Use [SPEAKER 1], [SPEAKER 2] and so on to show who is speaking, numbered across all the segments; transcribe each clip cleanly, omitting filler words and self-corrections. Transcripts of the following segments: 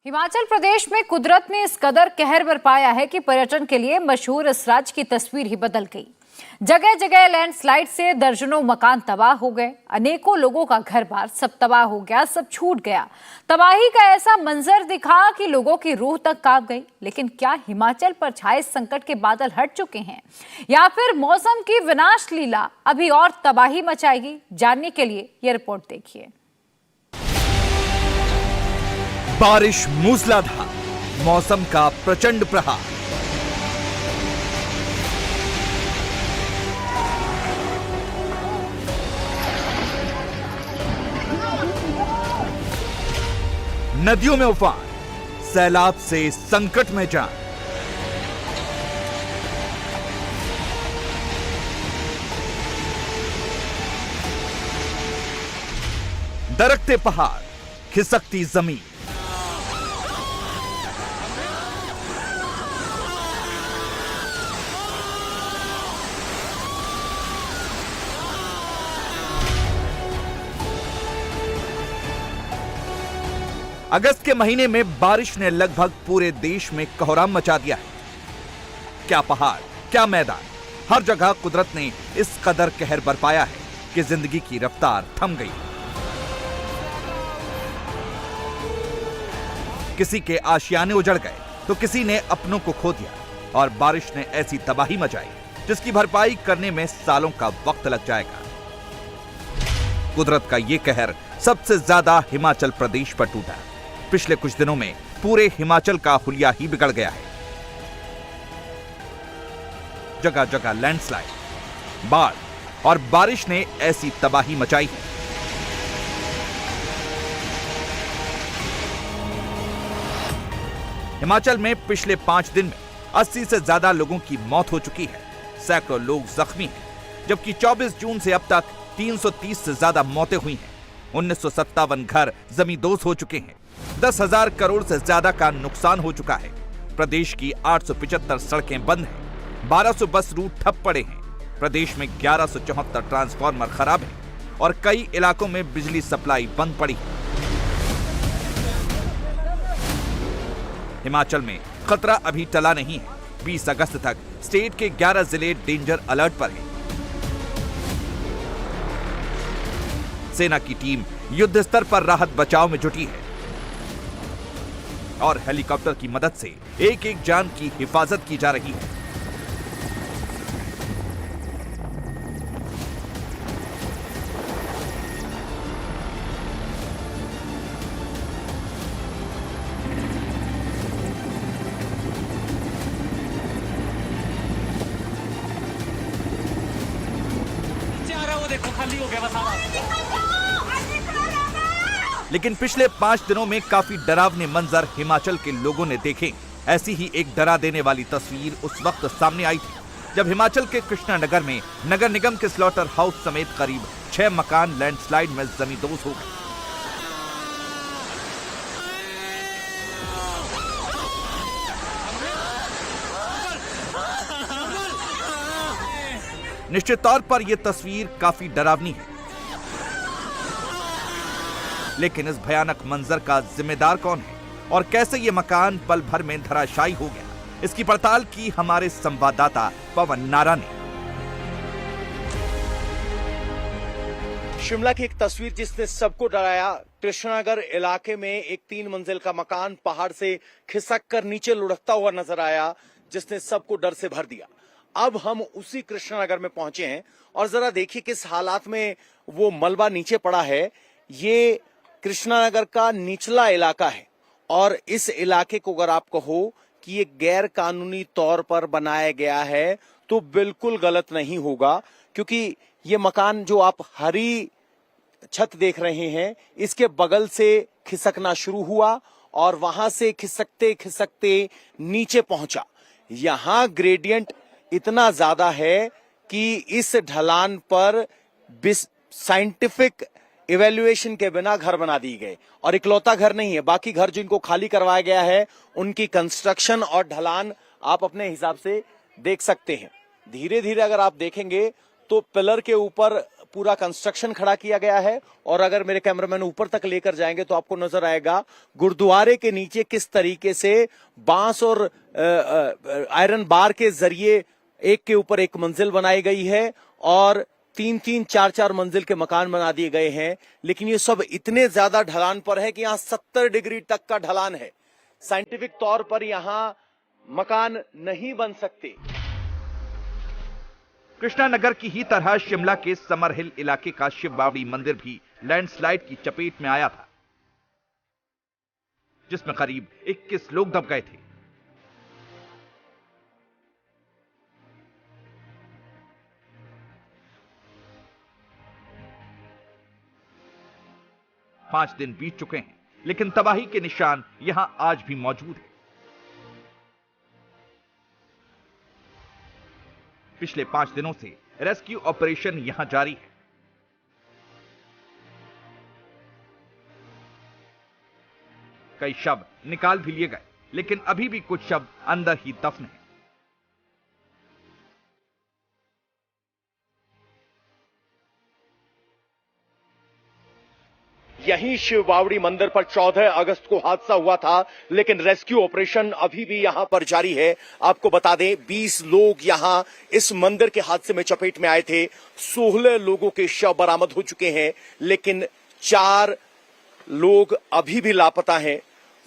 [SPEAKER 1] हिमाचल प्रदेश में कुदरत ने इस कदर कहर बरपाया है कि पर्यटन के लिए मशहूर इस राज्य की तस्वीर ही बदल गई। जगह जगह लैंडस्लाइड से दर्जनों मकान तबाह हो गए, अनेकों लोगों का घर बार सब तबाह हो गया, सब छूट गया। तबाही का ऐसा मंजर दिखा कि लोगों की रूह तक कांप गई। लेकिन क्या हिमाचल पर छाए संकट के बादल हट चुके हैं या फिर मौसम की विनाश लीला अभी और तबाही मचाएगी? जानने के लिए यह रिपोर्ट देखिए।
[SPEAKER 2] बारिश मूसलाधार, मौसम का प्रचंड प्रहार। नदियों में उफान, सैलाब से संकट में जान। दरकते पहाड़, खिसकती जमीन। अगस्त के महीने में बारिश ने लगभग पूरे देश में कोहराम मचा दिया है। क्या पहाड़, क्या मैदान, हर जगह कुदरत ने इस कदर कहर बरपाया है कि जिंदगी की रफ्तार थम गई। किसी के आशियाने उजड़ गए तो किसी ने अपनों को खो दिया और बारिश ने ऐसी तबाही मचाई जिसकी भरपाई करने में सालों का वक्त लग जाएगा। कुदरत का यह कहर सबसे ज्यादा हिमाचल प्रदेश पर टूटा। पिछले कुछ दिनों में पूरे हिमाचल का हुलिया ही बिगड़ गया है। जगह जगह लैंडस्लाइड, बाढ़ और बारिश ने ऐसी तबाही मचाई है। हिमाचल में पिछले 5 दिन में 80 से ज्यादा लोगों की मौत हो चुकी है। सैकड़ों लोग जख्मी हैं, जबकि 24 जून से अब तक 330 से ज्यादा मौतें हुई हैं। 1957 घर जमींदोज हो चुके हैं। 10,000 करोड़ से ज्यादा का नुकसान हो चुका है। प्रदेश की 875 सड़कें बंद हैं। 1200 बस रूट ठप पड़े हैं। प्रदेश में 1174 ट्रांसफार्मर खराब हैं और कई इलाकों में बिजली सप्लाई बंद पड़ी है। हिमाचल में खतरा अभी टला नहीं है। 20 अगस्त तक स्टेट के 11 जिले डेंजर अलर्ट पर हैं। सेना की टीम युद्ध स्तर पर राहत बचाव में जुटी है और हेलीकॉप्टर की मदद से एक एक जान की हिफाजत की जा रही है।
[SPEAKER 3] देखो खाली हो गया।
[SPEAKER 2] लेकिन पिछले 5 दिनों में काफी डरावने मंजर हिमाचल के लोगों ने देखे। ऐसी ही एक डरा देने वाली तस्वीर उस वक्त सामने आई थी जब हिमाचल के कृष्णानगर में नगर निगम के स्लॉटर हाउस समेत करीब 6 मकान लैंडस्लाइड में जमींदोज हो गए। निश्चित तौर पर यह तस्वीर काफी डरावनी है, लेकिन इस भयानक मंजर का जिम्मेदार कौन है और कैसे ये मकान पल भर में धराशायी हो गया, इसकी पड़ताल की हमारे संवाददाता पवन नारा ने।
[SPEAKER 4] शिमला की एक तस्वीर जिसने सबको डराया। कृष्णानगर इलाके में एक 3 मंजिल का मकान पहाड़ से खिसक कर नीचे लुढ़कता हुआ नजर आया, जिसने सबको डर से भर दिया। अब हम उसी कृष्णानगर में पहुंचे हैं और जरा देखिए किस हालात में वो मलबा नीचे पड़ा है। ये कृष्णानगर का निचला इलाका है और इस इलाके को अगर आप कहो कि ये गैर कानूनी तौर पर बनाया गया है तो बिल्कुल गलत नहीं होगा, क्योंकि ये मकान जो आप हरी छत देख रहे हैं इसके बगल से खिसकना शुरू हुआ और वहां से खिसकते खिसकते नीचे पहुंचा। यहां ग्रेडियंट इतना ज्यादा है कि इस ढलान पर साइंटिफिक इवैल्यूएशन के बिना घर बना दिए गए। और इकलौता घर नहीं है, बाकी घर जिनको खाली करवाया गया है उनकी कंस्ट्रक्शन और ढलान आप अपने हिसाब से देख सकते हैं। धीरे धीरे अगर आप देखेंगे तो पिलर के ऊपर पूरा कंस्ट्रक्शन खड़ा किया गया है। और अगर मेरे कैमरामैन ऊपर तक लेकर जाएंगे तो आपको नजर आएगा गुरुद्वारे के नीचे किस तरीके से बांस और आयरन बार के जरिए एक के ऊपर एक मंजिल बनाई गई है और 3-3, 4-4 मंजिल के मकान बना दिए गए हैं। लेकिन ये सब इतने ज्यादा ढलान पर है कि यहाँ 70 डिग्री तक का ढलान है। साइंटिफिक तौर पर यहाँ मकान नहीं बन सकते।
[SPEAKER 2] कृष्णानगर की ही तरह शिमला के समर हिल इलाके का शिव बावड़ी मंदिर भी लैंडस्लाइड की चपेट में आया था, जिसमें करीब 21 लोग दब गए थे। पांच दिन बीत चुके हैं, लेकिन तबाही के निशान यहां आज भी मौजूद है। पिछले 5 दिनों से रेस्क्यू ऑपरेशन यहां जारी है। कई शव निकाल भी लिए गए, लेकिन अभी भी कुछ शव अंदर ही दफन हैं।
[SPEAKER 4] यहीं शिव बावड़ी मंदिर पर 14 अगस्त को हादसा हुआ था, लेकिन रेस्क्यू ऑपरेशन अभी भी यहां पर जारी है। आपको बता दें 20 लोग यहां इस मंदिर के हादसे में चपेट में आए थे। 16 लोगों के शव बरामद हो चुके हैं, लेकिन 4 लोग अभी भी लापता हैं।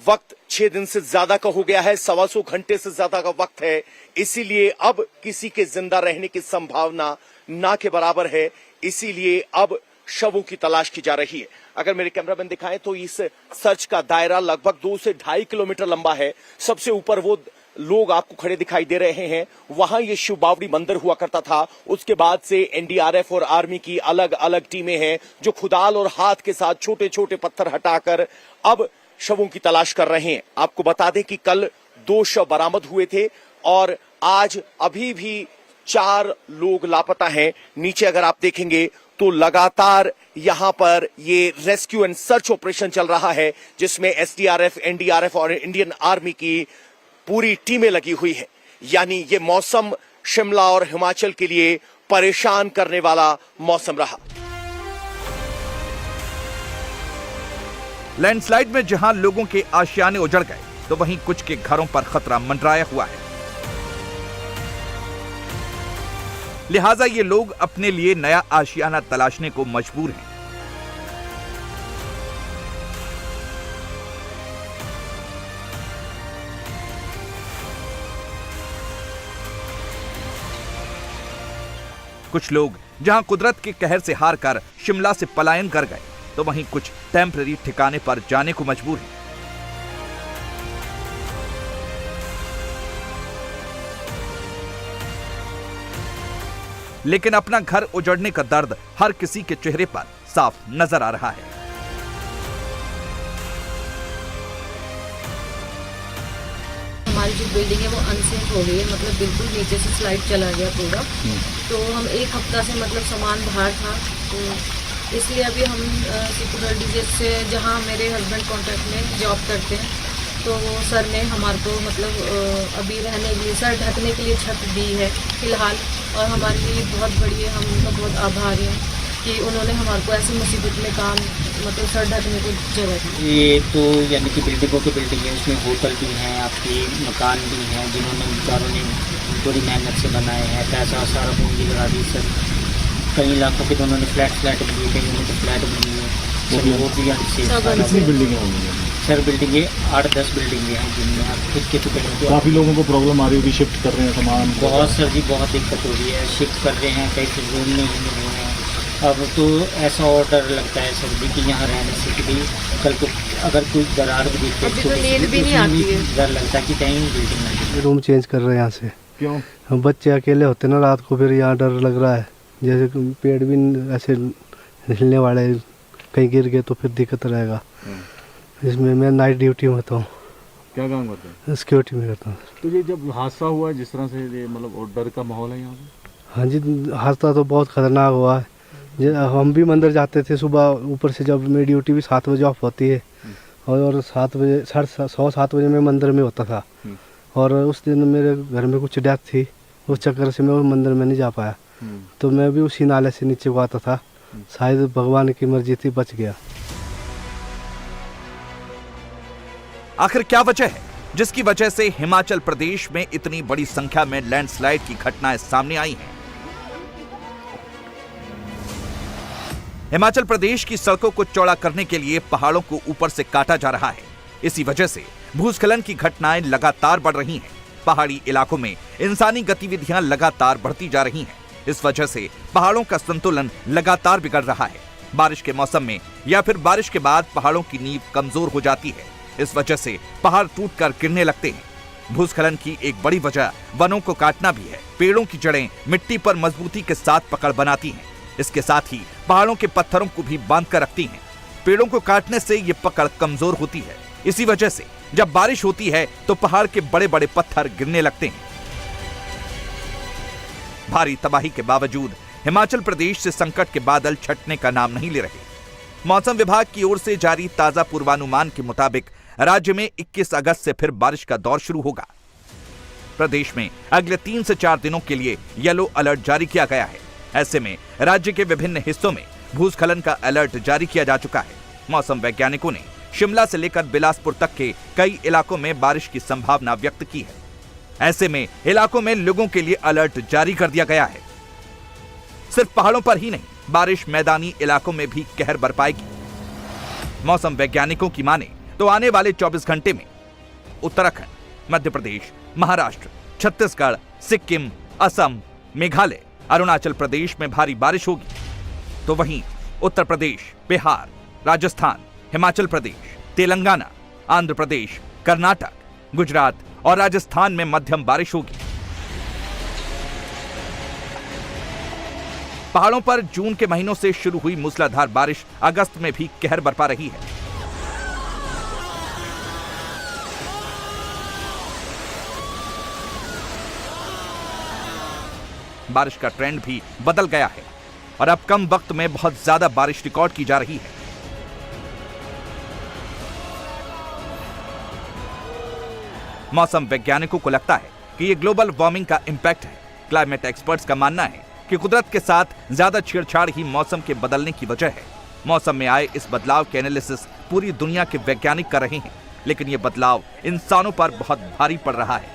[SPEAKER 4] वक्त 6 दिन से ज्यादा का हो गया है, 125 घंटे से ज्यादा का वक्त है। इसीलिए अब किसी के जिंदा रहने की संभावना ना के बराबर है। इसीलिए अब शवों की तलाश की जा रही है। अगर मेरे कैमरामैन दिखाएं तो इस सर्च का दायरा लगभग 2 से 2.5 किलोमीटर लंबा है। सबसे ऊपर वो लोग आपको खड़े दिखाई दे रहे हैं, वहां ये शिव बावड़ी मंदिर हुआ करता था। उसके बाद से एनडीआरएफ और आर्मी की अलग अलग टीमें हैं जो खुदाल और हाथ के साथ छोटे छोटे पत्थर हटाकर अब शवों की तलाश कर रहे हैं। आपको बता दें कि कल 2 शव बरामद हुए थे और आज अभी भी 4 लोग लापता हैं। नीचे अगर आप देखेंगे तो लगातार यहां पर ये रेस्क्यू एंड सर्च ऑपरेशन चल रहा है, जिसमें एसडीआरएफ, एनडीआरएफ और इंडियन आर्मी की पूरी टीमें लगी हुई हैं। यानी ये मौसम शिमला और हिमाचल के लिए परेशान करने वाला मौसम रहा।
[SPEAKER 2] लैंडस्लाइड में जहां लोगों के आशियाने उजड़ गए, तो वहीं कुछ के घरों पर खतरा मंडराया हुआ है। लिहाजा ये लोग अपने लिए नया आशियाना तलाशने को मजबूर हैं। कुछ लोग जहां कुदरत के कहर से हार कर शिमला से पलायन कर गए, तो वहीं कुछ टेम्पररी ठिकाने पर जाने को मजबूर हैं। लेकिन अपना घर उजड़ने का दर्द हर किसी के चेहरे पर साफ नजर आ रहा है।
[SPEAKER 5] हमारी जो बिल्डिंग है वो अनसेफ हो गई है, मतलब बिल्कुल नीचे से स्लाइड चला गया पूरा। तो हम 1 हफ्ता से मतलब सामान बाहर था, तो इसलिए अभी हम सिक्योरिटी से, जहाँ मेरे हस्बैंड कॉन्ट्रैक्ट में जॉब करते हैं, तो वो सर ने हमारे को मतलब अभी रहने के लिए, सर ढकने के लिए छत दी है फिलहाल। और हमारे लिए बहुत बड़ी है, हम उनका बहुत आभारी हैं कि उन्होंने हमारे को ऐसी मुसीबत में काम, मतलब सर ढकने को जगह दी।
[SPEAKER 6] ये तो यानी कि बिल्डिंगों की बिल्डिंग है, उसमें होटल भी हैं, आपके मकान भी हैं, जिन्होंने बेचारों ने बड़ी मेहनत से बनाए हैं, पैसा सारा पूंजी लगा दी सर। कई लाखों के तो उन्होंने फ्लैट भी लिए, कई उन्होंने फ्लैट भी लिए सर। वो भी
[SPEAKER 7] कितनी बिल्डिंगें होंगी
[SPEAKER 6] सर? बिल्डिंगें 8-10 बिल्डिंगें हैं, जिनमें आप खुद के टुकड़े।
[SPEAKER 7] काफ़ी लोगों को प्रॉब्लम आ रही होगी, शिफ्ट कर रहे हैं सामान।
[SPEAKER 6] बहुत सर जी, बहुत दिक्कत हो रही है, शिफ्ट कर रहे हैं, कई फिर रूम में ही मिल रहे हैं। अब तो ऐसा ऑर्डर लगता है सर जी कि यहाँ रहने से कि कल को अगर कोई दरार भी दिखते
[SPEAKER 5] अभी तो नींद भी नहीं आती है,
[SPEAKER 6] डर लगता है कि कहीं बिल्डिंग ना।
[SPEAKER 8] रूम चेंज कर रहे हैं यहाँ से।
[SPEAKER 7] क्यों?
[SPEAKER 8] हम बच्चे अकेले होते ना रात को, फिर यहाँ डर लग रहा है, जैसे पेड़ भी ऐसे हिलने वाले, कहीं गिर गए तो फिर दिक्कत रहेगा। इसमें मैं नाइट ड्यूटी में होता हूँ।
[SPEAKER 7] क्या काम करते हैं?
[SPEAKER 8] सिक्योरिटी में करता हूँ।
[SPEAKER 7] तो ये जब हादसा हुआ है जिस तरह से, ये मतलब और डर का माहौल है यहाँ पे?
[SPEAKER 8] हाँ जी, हादसा तो बहुत खतरनाक हुआ है। हम भी मंदिर जाते थे सुबह, ऊपर से जब मेरी ड्यूटी भी 7 बजे ऑफ होती है, और 7 बजे 7:30 बजे मैं मंदिर में होता था। और उस दिन मेरे घर में कुछ डेथ थी, उस चक्कर से मैं उस मंदिर में नहीं जा पाया। तो मैं भी उसी नाले से नीचे को आता था, शायद भगवान की मर्जी थी, बच गया।
[SPEAKER 2] आखिर क्या वजह है जिसकी वजह से हिमाचल प्रदेश में इतनी बड़ी संख्या में लैंडस्लाइड की घटनाएं सामने आई हैं? हिमाचल प्रदेश की सड़कों को चौड़ा करने के लिए पहाड़ों को ऊपर से काटा जा रहा है। इसी वजह से भूस्खलन की घटनाएं लगातार बढ़ रही हैं। पहाड़ी इलाकों में इंसानी गतिविधियां लगातार बढ़ती जा रही हैं। इस वजह से पहाड़ों का संतुलन लगातार बिगड़ रहा है। बारिश के मौसम में या फिर बारिश के बाद पहाड़ों की नींव कमजोर हो जाती है। इस वजह से पहाड़ टूटकर गिरने लगते हैं। भूस्खलन की एक बड़ी वजह वनों को काटना भी है। पेड़ों की जड़ें मिट्टी पर मजबूती के साथ पकड़ बनाती हैं। इसके साथ ही पहाड़ों के पत्थरों को भी बांध कर रखती हैं। पेड़ों को काटने से ये पकड़ कमजोर होती है। इसी वजह से जब बारिश होती है तो पहाड़ के बड़े बड़े पत्थर गिरने लगते हैं। भारी तबाही के बावजूद हिमाचल प्रदेश से संकट के बादल छटने का नाम नहीं ले रहे। मौसम विभाग की ओर से जारी ताजा पूर्वानुमान के मुताबिक राज्य में 21 अगस्त से फिर बारिश का दौर शुरू होगा। प्रदेश में अगले 3 से 4 दिनों के लिए येलो अलर्ट जारी किया गया है। ऐसे में राज्य के विभिन्न हिस्सों में भूस्खलन का अलर्ट जारी किया जा चुका है। मौसम वैज्ञानिकों ने शिमला से लेकर बिलासपुर तक के कई इलाकों में बारिश की संभावना व्यक्त की है। ऐसे में इलाकों में लोगों के लिए अलर्ट जारी कर दिया गया है। सिर्फ पहाड़ों पर ही नहीं, बारिश मैदानी इलाकों में भी कहर बरपाएगी। मौसम वैज्ञानिकों की माने तो आने वाले 24 घंटे में उत्तराखंड, मध्य प्रदेश, महाराष्ट्र, छत्तीसगढ़, सिक्किम, असम, मेघालय, अरुणाचल प्रदेश में भारी बारिश होगी। तो वहीं उत्तर प्रदेश, बिहार, राजस्थान, हिमाचल प्रदेश, तेलंगाना, आंध्र प्रदेश, कर्नाटक, गुजरात और राजस्थान में मध्यम बारिश होगी। पहाड़ों पर जून के महीनों से शुरू हुई मूसलाधार बारिश अगस्त में भी कहर बरपा रही है। बारिश का ट्रेंड भी बदल गया है और अब कम वक्त में बहुत ज्यादा बारिश रिकॉर्ड की जा रही है। मौसम वैज्ञानिकों को लगता है कि यह ग्लोबल वार्मिंग का इंपैक्ट है। क्लाइमेट एक्सपर्ट्स का मानना है कि कुदरत के साथ ज्यादा छेड़छाड़ ही मौसम के बदलने की वजह है। मौसम में आए इस बदलाव के एनालिसिस पूरी दुनिया के वैज्ञानिक कर रहे हैं, लेकिन यह बदलाव इंसानों पर बहुत भारी पड़ रहा है।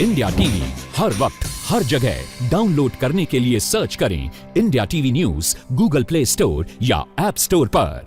[SPEAKER 9] इंडिया टीवी हर वक्त हर जगह डाउनलोड करने के लिए सर्च करें India TV news Google play store या ऐप स्टोर पर।